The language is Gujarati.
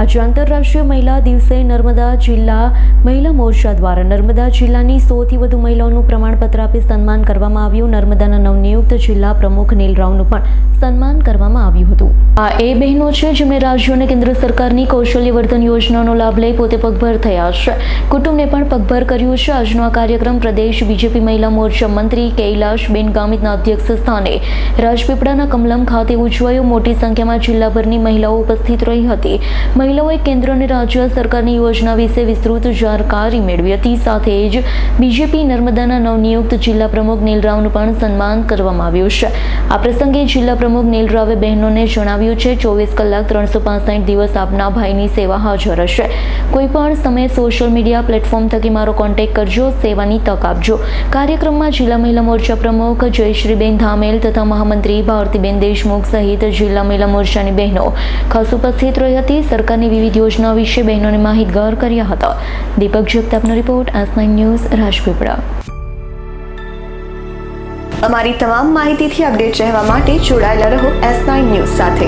આજે આંતરરાષ્ટ્રીય મહિલા દિવસે નર્મદા જિલ્લા મહિલા મોરચા દ્વારા નર્મદા જિલ્લાની 100થી વધુ મહિલાઓનું પ્રમાણપત્ર આપી સન્માન કરવામાં આવ્યું. નર્મદાના નવનિયુક્ત જિલ્લા પ્રમુખ નીલરાવનું પણ સન્માન કરવામાં આવ્યું હતું. આ એ બહેનો છે જેમણે રાજ્ય અને કેન્દ્ર સરકારની કૌશલ્યવર્ધન યોજનાનો લાભ લઈ પોતે પગભર થયા છે. કુટુંબને પણ પગભર કર્યું છે. આજનો આ કાર્યક્રમ પ્રદેશ બીજેપી મહિલા મોરચા મંત્રી કૈલાશબેન ગામિતના અધ્યક્ષ સ્થાને રાજપીપળાના કમલમ ખાતે ઉજવાયો. મોટી સંખ્યામાં જિલ્લાભરની મહિલાઓ ઉપસ્થિત રહી હતી. મહિલાઓએ કેન્દ્ર અને રાજ્ય સરકારની યોજના વિશે વિસ્તૃત જાણકારી મેળવી હતી. સાથે જ બીજેપી નર્મદાના નવનિયુક્ત જિલ્લા પ્રમુખ નીલરાવનું પણ સન્માન કરવામાં આવ્યું છે. આ પ્રસંગે જિલ્લા પ્રમુખ નીલરાવે બહેનોને જણાવ્યું છે 24 કલાક 365 દિવસ આપના ભાઈની સેવા હાજર હશે. કોઈ પણ સમયે સોશિયલ મીડિયા પ્લેટફોર્મ થકી મારો કોન્ટેક્ટ કરજો, સેવાની તક આપજો. કાર્યક્રમમાં જિલ્લા મહિલા મોરચા પ્રમુખ જયશ્રીબેન ધામેલ તથા મહામંત્રી ભારતીબેન દેશમુખ સહિત જિલ્લા મહિલા મોરચાની બહેનો ખાસ ઉપસ્થિત રહી હતી. સરકારની વિવિધ યોજનાઓ વિશે બહેનોને માહિતગાર કર્યા હતા. દીપક જગતાપનો રિપોર્ટ, S9 ન્યૂઝ, રાજપીપળા. અમારી તમામ માહિતીથી અપડેટ રહેવા માટે જોડાયેલા રહો S9 ન્યૂઝ સાથે.